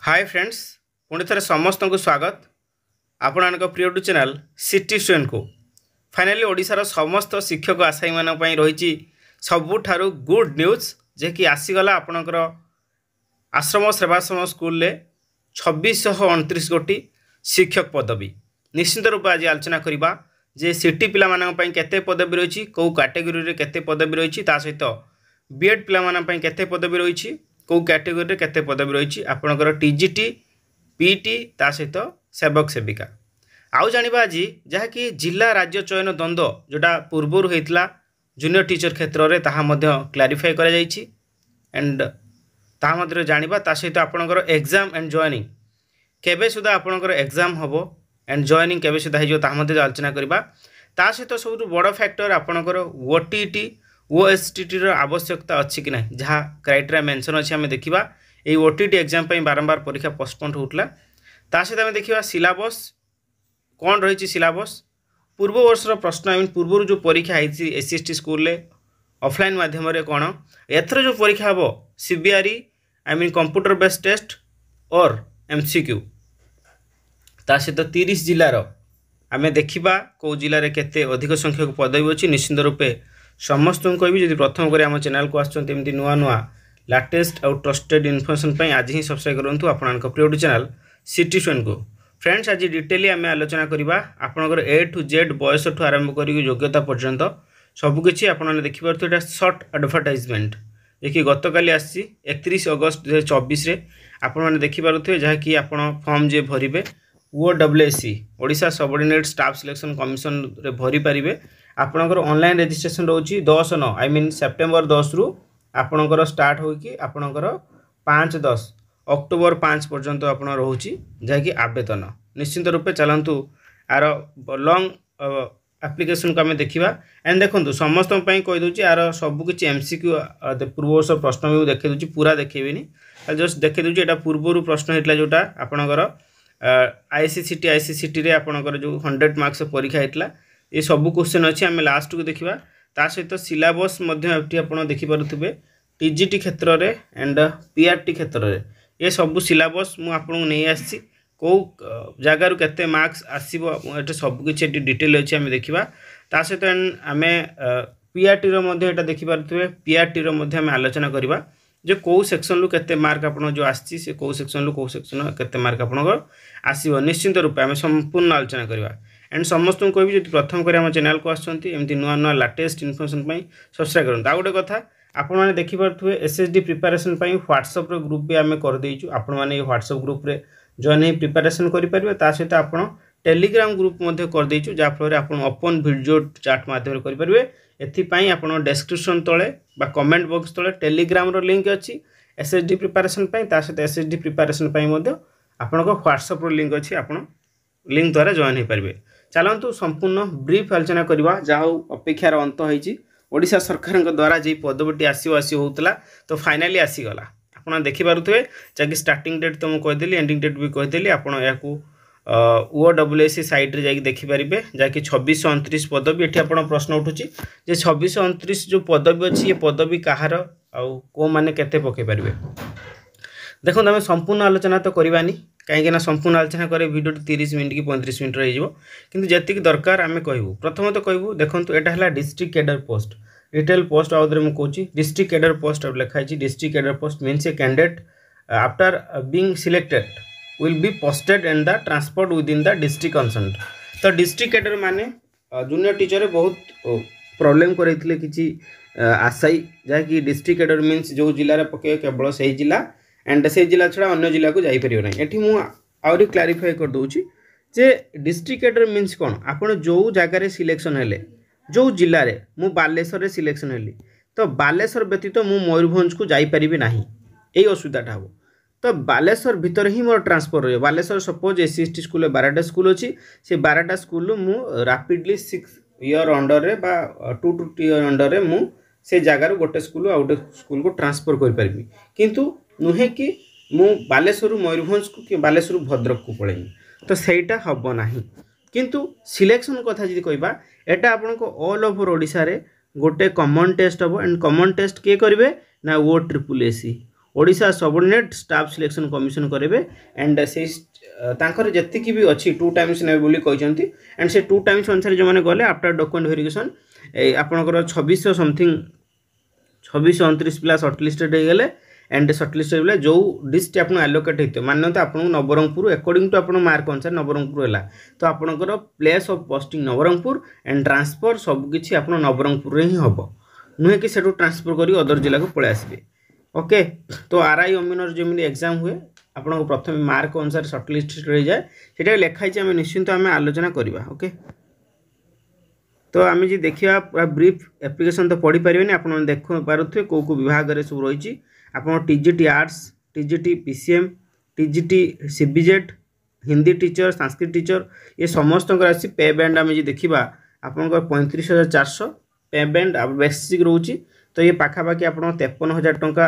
Hi friends पुणी थे समस्त को स्वागत आपण प्रिय यूट्यूब चैनल सिटी स्टूडेंट को फाइनाली ओडिशार समस्त शिक्षक आशायी मान रही सबुठारु गुड न्यूज जे कि आसीगला आपणकर आश्रम सेवाश्रम स्कूल 2629 गोटी शिक्षक पदवी निश्चित रूप आज आलोचना करवा जे सिटी पिला केते पदवी रही कौ कैटेगोरी केते पदवी रही सहित बीएड पिला केते पदवी रही कौ कैटेगोरी केते पदवी रही आपणकर टीजीटी पीटी ता सहित सेवक सेविका आउ जानिबा आज जहाँकि जिला राज्य चयन द्वंद्व जोटा पूर्वर होता जूनियर टीचर क्षेत्र में ताहा मध्य क्लारिफाई करा जाइछि एंड ताहा मध्य जानिबा ता सहित आपणकर एग्जाम एंड जॉइनिंग केबे सुधा आपणकर एग्जाम हबो एंड जॉइनिंग केबे सुधा हिजो ताहा मध्य आलोचना करबा ता सहित सबुठ बड़ फैक्टर आपणकर ओटीटी ओएसटीटी रो आवश्यकता अच्छी कि ना जहाँ क्राइटेरिया मेंशन अच्छी आम देखा ये ओटीटी एग्जाम बारंबार परीक्षा पोस्टपोन होता ता सहित आम देखा सिलेबस कौन रही सिलेबस पूर्व वर्षर प्रश्न आई मीन पूर्व जो परीक्षा होती एससीएसटी स्कूल रे ऑफलाइन माध्यम कौन एथर जो परीक्षा हम सीबीआरई I mean computer based test और एमसीक्यू ता सहित 30 जिलार आम देखा कौ जिले में केते अधिक संख्यक पदवी अच्छी निश्चित रूपे समस्त को कहबी जब प्रथम कर चैनल को आसमती नुआ नुआ लाटेस्ट आउ ट्रस्टेड इनफर्मेशन आज ही सब्सक्राइब करूँ आपण प्रिय चैनल सिटी स्टूडेंट को फ्रेंड्स आज डिटेली आम आलोचना करवा आपंकर ए टू जेड बयस ठू आरंभ कर योग्यता पर्यंत सबकि आपने देखिए सर्ट एडवर्टाइजमेंट देखिए गतकाली आसी 31 अगस्त 2024 आपण देखिपे जहाँकि आप फॉर्म जे भरवे OSSC Odisha subordinate staff selection commission रे भरी पारिबे आपणकर ऑनलाइन रजिस्ट्रेशन रोची 10/9 आई मीन सेप्टेम्बर 10 रु आपणकर स्टार्ट होकी आपणकर 5-10 अक्टोबर 5 पर्यंत आपण रोची जहाँकि आवेदन निश्चित रूपे चलतु आर लॉन्ग एप्लिकेशन को आम देखा एंड देखो समस्त कहीदे यार सबकि एमसीक्यू पूर्व वर्ष प्रश्न भी देखे दूसरी पूरा देखेबी जस्ट देखे दूसरी यहाँ पूर्वर प्रश्न होता जोटा आपणकर आईसीसीटी रे आपणकर जो 100 मार्क्स परीक्षा होता ये सब क्वेश्चन अच्छी आम लास्ट को देखा ता सहित सिलेबस आप देखिपे टीजीटी क्षेत्र में एंड पीआरटी क्षेत्र में ये सब सिलेबस मुझे नहीं आसी कौ जगार केते मार्क्स आसो ये सबकि डिटेल अच्छी आम देखा ता सहित आम पीआरटी रो देखिपे पीआरटी रो आम आलोचना करवा जो कौ सेक्शन रु केते मार्क आपन जो आसी से कौ सेक्शन रु कौ सेक्शन केते मार्क आपन आसीबो निश्चित रूप आम संपूर्ण आलोचना करवा एंड समस्त को कहबी जो प्रथम कर आम चैनल को आसछंती एमती नुआ नुआ लेटेस्ट इनफॉरमेशन पई सब्सक्राइब करन आ गोटे कथा आपण माने देखि परथुए एसएसडी प्रिपरेशन पई व्हाट्सएप रो ग्रुप भी आम कर देइछु आपण माने ये व्हाट्सएप ग्रुप रे जॉइन हे प्रिपरेशन करि परिबे ता सहित आपण टेलीग्राम ग्रुप मध्ये कर देइछु जा फल रे आपण ओपन वीडियो चैट माध्यम करि परिबे एथि पई आपण डिस्क्रिप्शन तळे बा कमेंट बॉक्स तळे टेलीग्राम रो लिंक अछि एसएसडी प्रिपरेशन पई ता सहित एसएसडी प्रिपरेशन पई मध्ये आपण को व्हाट्सएप रो लिंक अछि आपण लिंक द्वारा जॉइन हे परिबे चलतु संपूर्ण ब्रीफ आलोचना करवा जहाँ अपेक्षार अंत होती ओडिशा सरकार द्वारा जी पदवीटी आसी होता तो फाइनाली आसीगला आप देखिपे जहाँकि स्टार्टिंग डेट तो मुझे कहीदेली एंडिंग डेट भी कहीदेली आपड़ या OSSC साइट रे जाकि देखिपारे जहाँकि 2629 पदवी ये आप प्रश्न उठुची 2629 जो पदवी अच्छी ये पदवी कହାର आउ को मैंने केते पकई पारे देखो आम संपूर्ण आलोचना तो करवानी कहीं संपूर्ण आलोचना करे वीडियो 30 मिनट कि 35 मिनट रही जी दरकार आम कहूँ प्रथम तो कहूँ देखो यहाँ है district cadre post retail post आउे मुझे कहूँ डिस्ट्रिक्ट कैडर पोस्ट लिखाई district cadre post means a candidate after being selected will be posted and the transport within the district concern तो डिस्ट्रिक्ट कैडर माने जूनियर टीचर बहुत problem करते किसी आशायी जहाँकि डिस्ट्रिक्ट कैडर मीन्स जो जिले में पकड़े केवल से जिला एंड से जिला छड़ा अन्य जिला को जापर ना ये मुझे क्लारिफाई कर दूची जे डिस्ट्रिक्ट कैडर मीन्स कौन आपड़ जो जगार सिलेक्शन हेले जो जिले में मु बालेश्वर सिलेक्शन हेली तो बालेश्वर व्यतीत मु मयूरभंज को जापरि ना यही असुविधाटा हम तो बालेश्वर भितर ही मोर ट्रांसफर रही बालेश्वर सपोज एससीएसटी स्कूल 12टा स्कूल अच्छी से 12टा स्कूल मु रापिडली 6 ईयर अंडर रे बा 2 ईयर अंडर रे मु से जगार गोटे स्कूल आउ गोटे स्कूल को ट्रांसफर कर पारि किंतु नुहे कि मु बालेश्वर मयूरभंज को कि बालेश्वर भद्रक को पलैनी तो सहीटा हम ना किंतु सिलेक्शन कथा जी कहबा एटा आपन को ऑल ओवर ओडिशा रे गोटे कॉमन टेस्ट हम एंड कॉमन टेस्ट किए करेंगे ना OSSC Odisha subordinate staff selection commission करेंगे एंड से तांकर जेतिकी भी अच्छी 2 टाइम्स ने बोली कहते एंड से 2 टाइम्स अनुसार जो मैंने गले आफ्टर डॉक्यूमेंट वेरिफिकेशन आपंकर 2600 समथिंग 2629 पिला सर्टलिस्टेड हो गले एंड सर्टलिस्टेड बेले जो डिस्ट आप आलोकेट होते मान्यता आपको नवरंगपुर अकॉर्डिंग टू आप मार्क अनुसार नवरंगपुर है तो आपंकर place of posting Nabarangpur and transfer सबकि आप नवरंगपुर ही हम नुहे कि से ट्रांसफर कर अदर जिला को पलि आसबे ओके। तो आरआई अमीनर जमी एग्जाम हुए आपको प्रथम मार्क अनुसार सर्टलिस्टेड हो जाए से लिखाई आम निश्चिंत आम आलोचना करवा ओके। तो आम जी देखा पूरा ब्रीफ एप्लिकेशन तो पढ़ी पारे आप देख पारे कौ कौ विभाग में सब रही आप TGT arts TGT PCM TGT CBZ Hindi teacher Sanskrit teacher ये समस्त आसी पे बैंड आम जी देखा आप 35,400 पे बैंड बेसिक रोचे तो ये पाखापाखि आप 53,000 टंका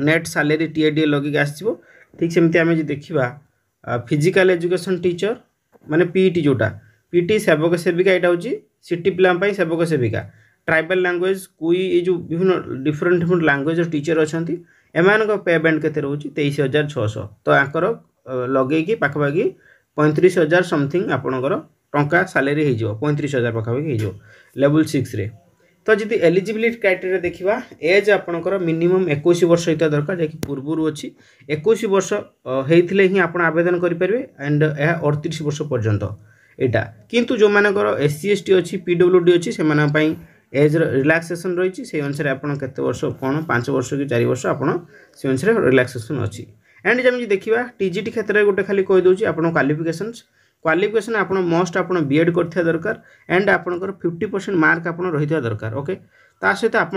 नेट सैलरी टीएडीए लगे आसो ठीक सेमती आम जी देखा फिजिकल एजुकेशन टीचर माने पीईटी जोटा पीटी सेवक सेविका यहाँ हूँ सिटी पिला सेवक सेविका ट्राइबल लैंग्वेज कोई ये जो विभिन्न डिफरेंट लैंग्वेज टीचर अच्छा एम पे बैंड के रोचे 23,600 तो आंकर लगे पाखापाखि 35,000 समथिंग आपणकर टंका सैलरी हो 35,000 पाखापाखि हो लेवल 6 रे। तो जी एलिजिबिलिटी क्राइटेरिया देखा एज आपणकर मिनिमम 21 वर्ष होता दरकार जैक पूर्वर अच्छी 21 वर्ष होते ही आप आवेदन करेंगे एंड यह 38 वर्ष पर्यंत यहाँ किंतु जो मानकर एससी एसटी अच्छी पीडब्ल्यूडी अच्छी से एज रिलैक्सेशन रही से अनुसार आप केते वर्ष कौन 5 वर्ष कि 4 वर्ष आप से अनुसार रिलैक्सेशन अच्छी एंड जब देखा टीजीटी क्षेत्र में गोटे खाली कहीदे आप क्वालिफिकेशन आप मस्ट आप बीएड कर दरकार एंड आपंकर 50% मार्क आप रही दरकार ओके। ता सहित आप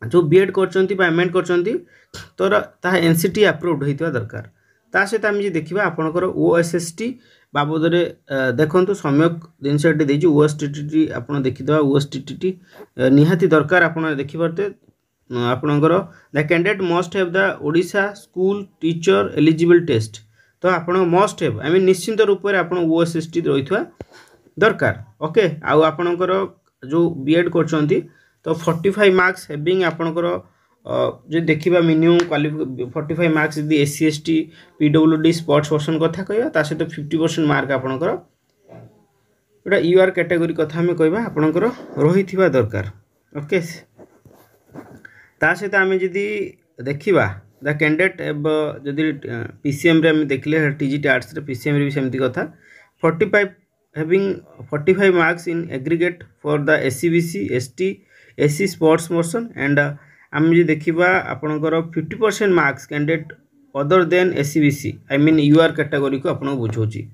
जो बीएड कर एमएड कर एनसीटी अप्रूव्ड होता दरकार ता सहित आम जी देखा आपंकर ओएसएसटी बाबद देखो सम्यक जिनस ओएसटीटी आप देखीदे ओएसटीटी निहाती दरकार आप देखिपारे आपणकर the candidate must have the Odisha school teacher eligible test तो आप मस्ट हैव आई मीन निश्चिंत रूप से आप ओएसएसटी रही दरकार ओके। आउ आपणकर जो बीएड कर तो 45 मार्क्स हैविंग आपणकर जो देखा मिनिमम क्वालिफिक 45 मार्क्स यदि SC ST PWD sports person कथा कह सहित 50% मार्क आपणकर गोटा यूआर कैटेगोरी कथा आम कह आपणकर रही दरकार ओके। ता सहित आम जदि देखा द कैंडिडेट जदि पीसीएम रे देखले टीजीटी आर्ट्स रे पीसीएम रे भी सेमती कथा 45 having 45 marks in aggregate for the SEBC ST SC sports person and आम जी देखा आपणकर 50% marks candidate other than SEBC I mean UR category को आपको बुझाऊँगी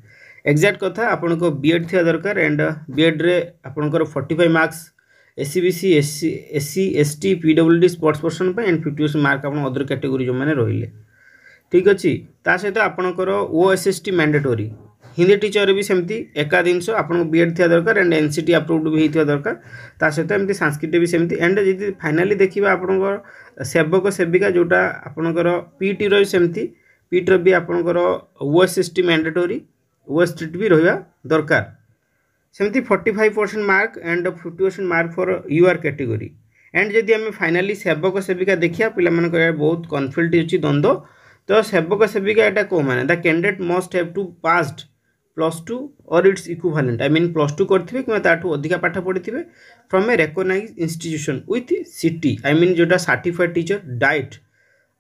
एक्जाक्ट कथा आपन को बीएड थी दरकार एंड बीएड रे आपणकर 45 marks SCBC SC ST PWD sports person and 50% mark आप अदर कैटेगोरी जो मैंने रहिले ठीक अच्छी ता सहित आपणकर ओएसएसटी मैंडेटोरी हिंदी टीचर भी सेमती एका जिनस आप बीएड थी दरकार एंड एनसीटी अप्रूव्ड भी होता दरकार ता सहित एमती संस्कृत भी सेमती एंड जी फाइनाली देखा आपणकर सेवक सेविका जोटा आपणकर पीटी रो सेमती पीटी भी आपणकर ओएसएसटी मैंडेटोरी ओएसटी भी रहा दरकार सेमती 45% mark and 50% mark for UR category and जदि आम फाइनाली सेवक सेविका देखिए पिला बहुत कन्फ्लिक्ट अच्छी द्वंद्व तो सेवक सेविका यहाँ कौ मैंने the candidate must have to passed +2 और इट्स इक्विवेलेंट आई मीन +2 करथिबे कि ताठू अधिका पाठ पढ़ी from a recognised institution with CT I mean जोटा सर्टिफाइड टीचर डाइट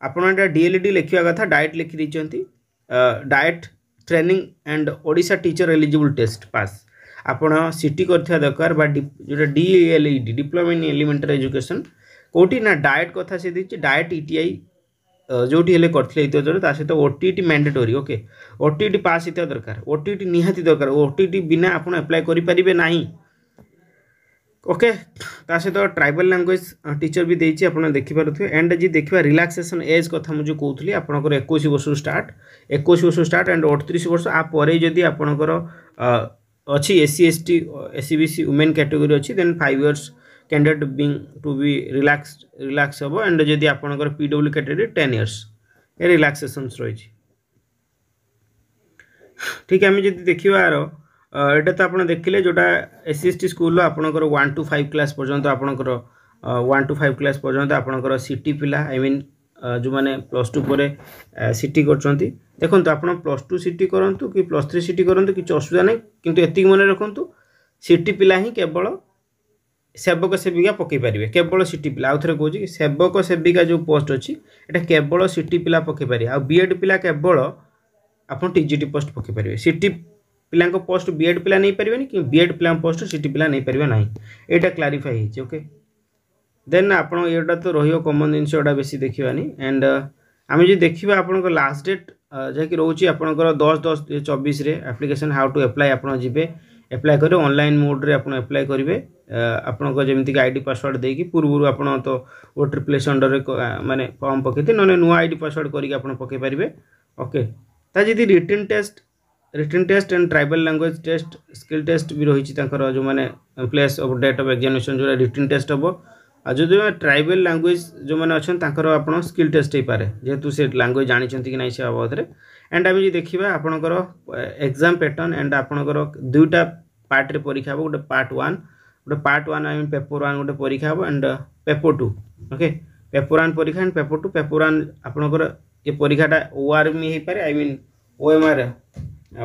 आपड़ा डीएलडी लिखा कथा डाइट लिखि देइचंती DIET training and Odisha teacher eligible test pass आपण सिटी करथिया दरकार बा जोटा DLED diploma in elementary education कोटी ना डाइट कथा से देछि डाइट ईटीआई जोटी हेले करथिले ता सहित ओटीटी मैंडेटोरी ओके ओटीटी पास होता दरकार ओटीटी निहाती दरकार ओटीटी बिना आप अप्लाई करें ना ओके। ता सहित ट्राइबल लैंग्वेज टीचर भी देछि आप देखिपे एंड जी देखा रिलैक्सेशन एज कथा मुझे कहूली आपंकर 21 वर्ष स्टार्ट एंड 38 वर्ष आप जदि आपंकर अच्छी SC ST SCBC women category अच्छी then 5 years candidate being to be relax हम एंड जदि आपंकर PW category 10 years a relaxation रही ठीक है। आम जब देखा यहाँ तो आप देखिले जोटा एससी एसटी स्कूल आपंकर 1 to 5 क्लास पर्यंत आपंकर 1 to 5 क्लास पर्यंत आपंकर सिटी पिला आई मीन जो मैंने प्लस टू पर सीटी कर देखो आप प्लस टू सीटी करूँ कि प्लस थ्री सीटी करूँ कि असुविधा नहीं किंतु एति मन रखु सीटी पिला ही केवल सेवक सेविका पकई पारे केवल सीटी पिला आउ थे कौन सेवक सेविका जो पोस्ट अच्छी एटा केवल सीटी पिला पकई पारे आ बीएड पिला केवल आप टीजीटी पोस्ट पकई पारे सीटी पिला पोस्ट बीएड पिला नहीं पारे कि बीएड पिला पोस्ट सीटी पिला नहीं पारे ना यहाँ क्लारिफाई होती ओके देन आप तो रही कमन जिनस बेसी देखानी एंड आम जो देखा आप लास्ट डेट जहाँकि रोचे आपंकर 10/10/24 एप्लिकेशन हाउ टू एप्लाई आप एप्लाई करेंगे ऑनलाइन मोड रे आप एप्लाई करेंगे आपंक जमीक आईडी पासवर्ड देकी पूर्व आप तो OSSSI अंडर माने फॉर्म पकईते ना नुआ आईडी पासवर्ड करके पकई पारे ओके जी written test and tribal language test skill test भी रही जो मैंने place of date of examination जो रिटन टेस्ट हम जो ट्राइबल लैंग्वेज जो मैंने अच्छा आप स्किल टेस्ट हो पारे जेहेतु से लैंग्वेज जानते कि नहीं से बाबद में एंड आम जो देखा आपणकर एग्जाम पैटर्न एंड आपणकर दुईटा पार्ट रे परीक्षा हम गोटे पार्ट 1 गोटे पार्ट 1 आई मीन पेपर 1 गोटे परीक्षा हम एंड पेपर 2 ओके पेपर 1 परीक्षा एंड पेपर 2 पेपर 1 आपणकर ये परीक्षाटा ORM हो पारे आई मीन OMR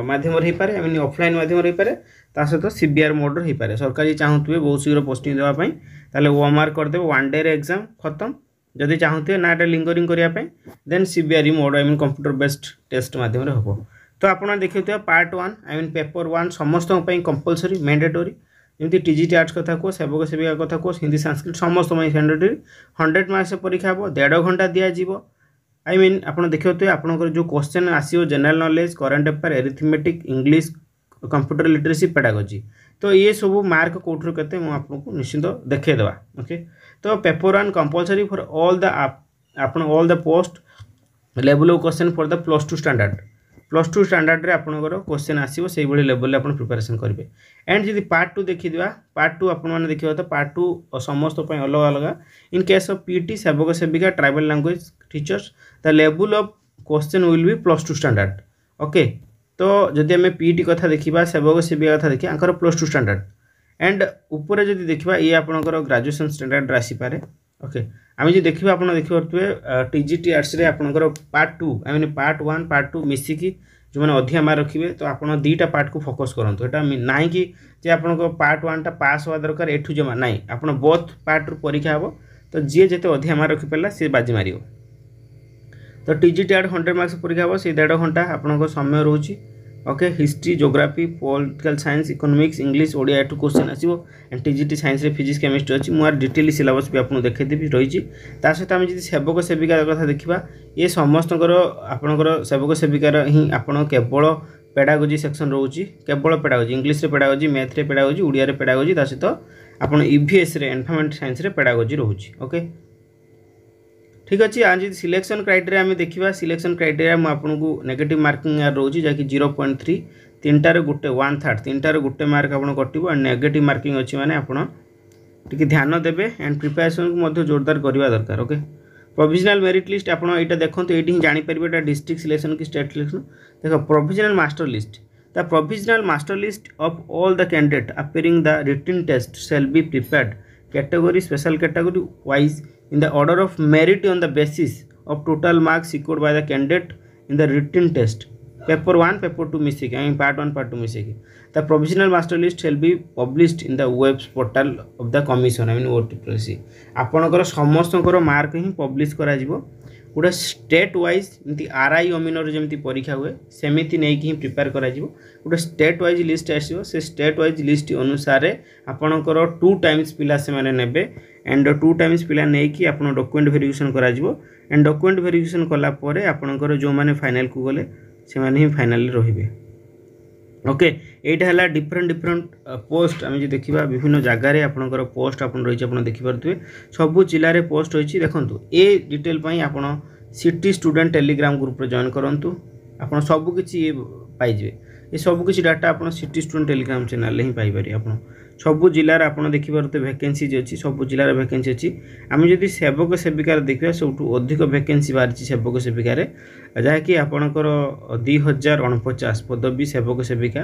माध्यम हो पारे आई मीन ऑफलाइन माध्यम हो पारे ता सहित सीबीआर मोड हो पारे सरकार चाहूबे बहुत शीघ्र पोस्टिंग देवाई ताले OMR करदेव 1 डे एग्जाम खत्म जदि चाहते ना एटा लिंगरिंग करने then CBR mode I mean computer based test माध्यम हम तो आप देखते पार्ट 1 आई मीन पेपर 1 समस्त कंपलसरी मैंडेटोरी जमी टीजीटी आर्ट्स कथा कह सेवक सेविका कथा कह हिंदी संस्कृत समस्त मैंडेटोरी 100 मार्क्स परीक्षा हम 1.5 घंटा दिज्व आई मीन आप देखते आपंकर जो क्वेश्चन आसो general knowledge current affair arithmetic English computer literacy pedagogy तो ये सब मार्क कौटू के आपको निश्चिंत देखा ओके तो paper 1 compulsory for all the post level of question for the plus two standard रे आपनकर क्वेश्चन आसीबो सेही बडी लेवल रे आपण प्रिपरेशन करिवे एंड जदि पार्ट 2 देखि दिबा पार्ट 2 आपण माने देखिबा तो पार्ट 2 समस्त पय अलग अलग इन केस ऑफ पीटी सेवक सेविका tribal language teachers the level of question will be plus two standard okay तो जदि हमें पीटी कथा देखिबा सेवक सेविका कथा देखिबा Anchor plus two standard and ऊपर जदि देखिबा ये आपनकर ग्रेजुएशन स्टैंडर्ड राशि पारे ओके आम जो देखिबा आपण देखिबे टीजीटी आर्ट्स रे आपनकर part 2 I mean part 1 part 2 मिसिकी जो मैंने अधिक मार्क रखिए तो आपड़ दुईटा पार्ट को फोकस करूँ एटा ना कि आपको पार्ट 1 टा पास हवा दरकार एठू जमा ना आप बोथ पार्ट रू परीक्षा हम तो जी जिते अधिक मार्क रखिपारा सी बाजी मार तो टीजीटी आर्ट 100 मार्क्स परीक्षा हम से 1.5 घंटा आपन समय रोचे okay history geography political science economics English Odia एटू क्वेश्चन आसो एंड टीजीटी साइंस रे फिजिक्स केमिस्ट्री अच्छी मुझे डिटेल सिलेबस भी आपको देखी रही सहित आम जी सेवक सेविका कथा देखा ये समस्त आपणकर सेवक सेविकार ही आपड़ केवल पेडागोजी सेक्शन रोचे केवल पेडागोजी इंग्लिश रे पेडागोजी मैथ रे पेडागोजी ओडिया रे पेडागोजी सहित आप ईवीएस रे एनवायरनमेंट साइंस रे पेडागोजी रोचे ओके ठीक अच्छे आज सिलेक्शन क्राइटेरिया आम देखा सिलेक्शन क्राइटेरिया मुझे नेगेटिव मार्किंग रोचे जहाँकि 0.3 3टार गोटे 1/3 3टार गोटे मार्क आप कटो एंड नेगेटिव मार्किंग अच्छी मैंने आप ध्यान देवे एंड प्रिपेरेसन को जोरदार करवा दरकार ओके प्रोविजनल मेरिट लिस्ट आप देखो ये जानीपर डिस्ट्रिक्ट सिलेक्शन की स्टेट सिलेक्शन देख provisional master list the provisional master list of all the candidate appearing the written test shall be prepared category special category wise in the order of merit on the basis of total marks scored by the candidate in the written test paper 1 paper 2 mistake I mean part 1 part 2 mistake the provisional master list shall be published in the web portal of the commission I mean OSSSI आपणकर समस्तकर mark ही publish करा जिवो गोटे state wise एमती RI अमीनर जमी परीक्षा हुए सेमती नहीं कि प्रिपेयर करा जिवो गोटे स्टेट वाइज लिस्ट आसो से स्टेट वाइज लिस्ट अनुसार आपणकर 2 टाइम्स पिला से माने नेबे एंड 2 टाइम्स पिला नहीं कि आप डॉक्यूमेंट वेरिफिकेशन करा जिवो एंड डॉक्यूमेंट वेरिफिकेशन कला परे आपणकर जो माने फाइनल को गले से माने ही फाइनल रहिबे ओके एटा हला डिफरेंट पोस्ट आम जो देखा विभिन्न जगार आपंकर पोस्ट आप रही आप देखिपे सबू जिले में पोस्ट रही देखूँ ए डिटेल आप सिटी स्टूडेंट टेलीग्राम ग्रुप रे जॉइन करूँ आप सबकि पाइबे ये सब किसी डाटा आप सिटी स्टूडेंट टेलीग्राम चैनल ही पाइपर आप सबू जिलार आप देखिए वैकेंसी अच्छी सब जिलार वैकेंसी अच्छी आम जब सेवक सेविकार देखा सब अधिक वैकेंसी बाहरी सेवक सेविकार जहाँकि आपणकर 2049 पदवी सेवक सेविका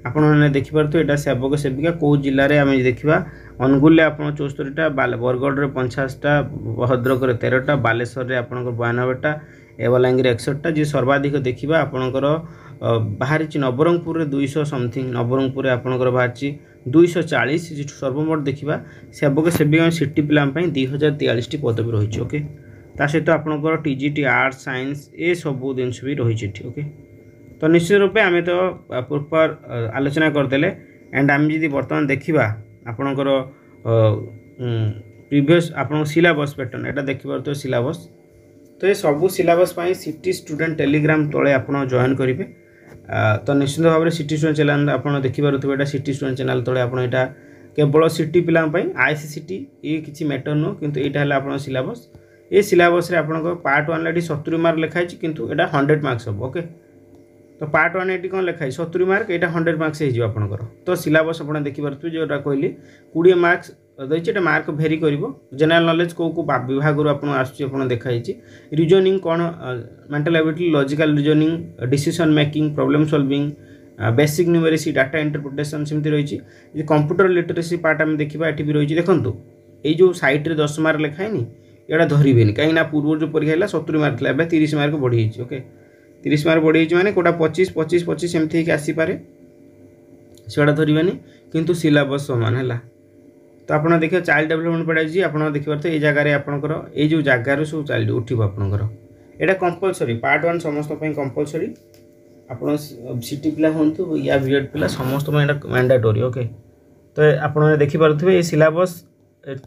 आपने देखिपे यहाँ सेवक सेविका कौ जिले में आम देखा अनुगुल आप 74टा बरगढ़ में 50टा भद्रक 13टा बालेश्वर में आपंकर 92टा बलांगीर 61टा जी सर्वाधिक देखा आपणकर बाहरी नवरंगपुर 200 समथिंग नवरंगपुर आपणकर बाहरी 240 जी सर्वमोट देखा सेवक सेविका सिटी पिला 2043 पदवी रही ओके ता सहित आपणकर टीजीटी आर्ट्स साइंस ये सब जिनस भी रही ओके तो निश्चित रूपे आम तो प्रॉपर आलोचना करदे एंड आम जी बर्तमान देखा आपणकर प्रीवियस आप सिलेबस पैटर्न यहाँ देखिए सिलेबस तो ये सब सिलेबस सिटी स्टूडेंट टेलीग्राम तले आप जॉइन करेंगे तो निश्चित भाव में सिटी स्टूडेंट चैनल आप देखिपे सिटी स्टूडेंट चैनल तले आप यहाँ केवल सिटी पिला आईसीसीटी ये किसी मैटर नुह किंतु यहाँ है आप सिलेबस ये सिलेबस रे आपन पार्ट 1 रे 70 मार्क लिखाई किंतु एटा 100 मार्क्स हम ओके तो पार्ट 1 एटी कौन लिखाई 70 मार्क एटा 100 मार्क्स हो आपनकर तो सिलेबस आप देखि परथु जोटा कहली 20 मार्क्स दैछि एटा मार्क भेरी करिवो जनरल नॉलेज को विभाग रो आपन आछि आपन देखाई छि रीजनिंग कोन mental ability logical reasoning decision making problem solving basic numeracy data interpretation सेमती रही कंप्यूटर लिटरेसी पार्ट आम देखा ये भी रही देखो ये जो साइट रे 10 मार्क लिखाएनी यहाँ धरबे कहीं पूर्व जो परीक्षा है 70 मार्क था 30 मार्क बढ़ी ओके 30 मार्क बढ़ी मैंने कोटा 25 25 25 एमती आसीपे से धरबे किंतु सिलेबस सामान है तो आप देखिए चाइल्ड डेवलपमेंट पढ़ाई आप देखिए ये जगह आपंकर ये जो जगार सब चाइल्ड उठो आपंकर यहाँ कंपलसरी पार्ट 1 समस्त कंपलसरी आप सिटी पिला हूँ या बीएड पिला समस्त मैंडेटोरी ओके तो आप देखिपे ये सिलेबस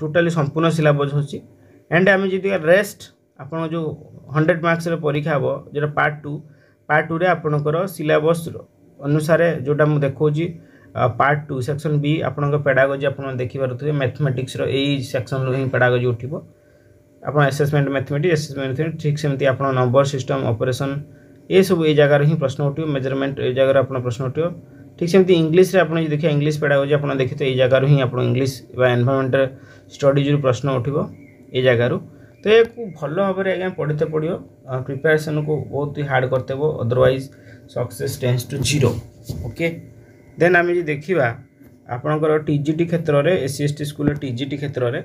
टोटाली संपूर्ण सिलेबस होची एंड आम जी रेस्ट आप जो 100 मार्क्स परीक्षा हम जो पार्ट 2 रे आपणकर सिलेबस अनुसार जोटा मुझे देखी पार्ट 2 सेक्शन बी आपन पेडागोजी आप देखिपे मैथमेटिक्स यही सेक्शन ही पेडागोजी उठो आप असेसमेंट मैथमेटिक्स असेसमेंट ठीक सेमती आप नंबर सिस्टम ऑपरेशन ये सब ये जगार ही प्रश्न उठो मेजरमेंट ये जगह आप प्रश्न उठो ठीक सेमती इंग्लीश आप देखिए इंग्लीश पेडागोजी आप देखिए तो ये जगार ही आप इंग्लीश एनवायरमेंटल स्टडीज प्रश्न उठो ये जगार तो ये भल भाव में आज्ञा पढ़ते पड़ो प्रिपेरेसन को बहुत ही हार्ड करते हो otherwise success tends to 0 okay then आम जी देखा आपणकर टीजीटी क्षेत्र में एससी एसटी स्कूल टीजीटी क्षेत्र में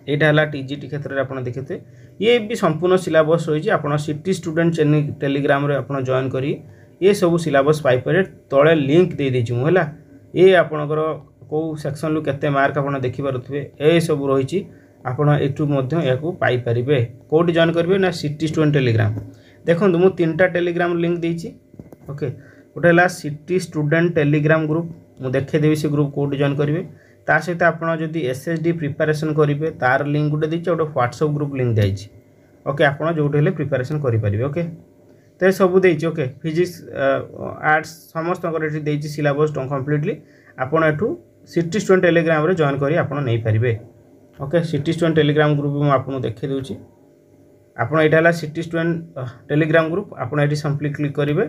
यहाँ है टीजीटी क्षेत्र में आप देखते ये भी संपूर्ण सिलेबस रही आप सिटी स्टूडेंट टेलीग्राम रे आप जॉइन करी ये सब सिलेबस पाइपर तले लिंक दे देछि मु हला ये आपणकर को सेक्शन रु केते मार्क आप देखिपे ये सब रही आपण एठू या पाइपर कौटी जॉइन करेंगे ना सिटी स्टूडेंट टेलीग्राम देखो मुझे 3टा टेलीग्राम लिंक देती ओके गोटे है सिटी स्टूडेंट टेलीग्राम ग्रुप मुझे देखदेवी से ग्रुप कौटी जॉइन करेंगे ता सहित आप एसएसडी प्रिपेरेसन करेंगे तार लिंक गोटे दी गोटे व्हाट्सएप ग्रुप लिंक दी ओके आप जो प्रिपेरेसन करेंगे ओके तो सब देती ओके फिजिक्स आर्ट्स समस्त सिलेबस कम्प्लीटली आपड़ एठू सिटी स्टूडेंट टेलीग्राम रे जॉइन करी आप नहीं पारे okay CT student Telegram group मुझे आपको देखी दूसरी आपड़ यहाँ सिटी स्टूडेंट टेलीग्राम ग्रुप आप सिंपली क्लिक करेंगे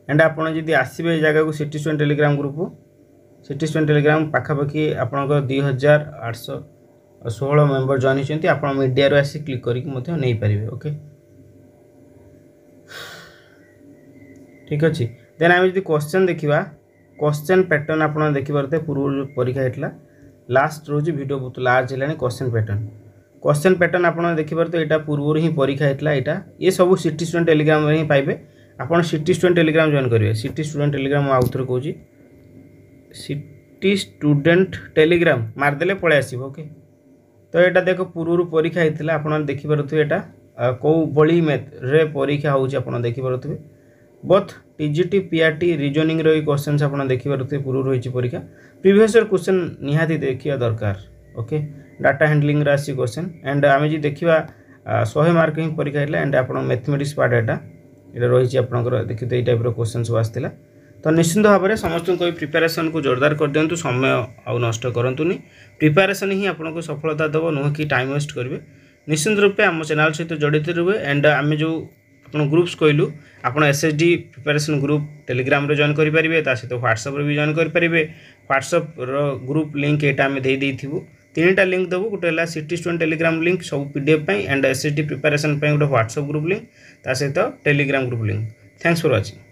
एंड आपड़ जब आसवे जगह को CT student Telegram group CT student Telegram पाखापाखि आपंकर 2816 मेंबर जॉइन होती आप मीडिया रू आसी क्लिक करके नहीं पारे ओके ठीक अच्छे देन आम जो क्वेश्चन देखा क्वेश्चन पैटर्न आप देखिपे पूर्व परीक्षा होता लास्ट रोज वीडियो बहुत लार्ज है क्वेश्चन पैटर्न आप देखिपे यहाँ पूर्व ही परीक्षा होता यहाँ ये सब सिटी स्टूडेंट टेलीग्राम ही पाइबे आप सिटी स्टूडेंट टेलीग्राम जॉइन करेंगे सिटी स्टूडेंट टेलीग्राम आउ थे कहूँ सिटी स्टूडेंट टेलीग्राम मारदेले पलि आसो ओके तो यहाँ देख पूर्व परीक्षा होता आप देखिपे यहाँ कौ भली रे परीक्षा हो देखिपे बोथ टीजीटी पीआरटी रीजनिंग रो क्वेश्चन आप देखिपे पूर्व रही परीक्षा प्रीवियस क्वेश्चन निहाती देखिया दरकार ओके डाटा हैंडलिंग आसी क्वेश्चन एंड आम जी देखा 100 मार्क ही परीक्षा है एंड आप मैथमेटिक्स पार्ट यहाँ रही आपंकर देखिए तो ये टाइप क्वेश्चन सब आसाला तो निश्चिंत भाव में समस्त को प्रिपेरेसन को जोरदार कर दिंतु समय आउ नष्ट करतुनि प्रिपेरेसन ही आपको सफलता देव नुह कि टाइम वेस्ट करेंगे निश्चिंत रूपे आम चैनल सहित जड़ित रुए एंड आम जो ଆପଣ ଗ୍ରୁପ୍स କହିलु ଆପଣ एसएसडी प्रिपरेशन ग्रुप टेलीग्राम रे जॉइन करि परिबे ता सहित व्हाट्सएप रे भी जॉइन करि परिबे व्हाट्सएप रो ग्रुप लिंक एटा हम दे देथिबु तीनटा लिंक दबु गोटे हला सिटी स्टूडेंट टेलीग्राम लिंक सब पीडीएफ पई एंड एसएसडी प्रिपरेशन पई गोटे व्हाट्सएप ग्रुप लिंक ता सहित Telegram group link thanks for watching.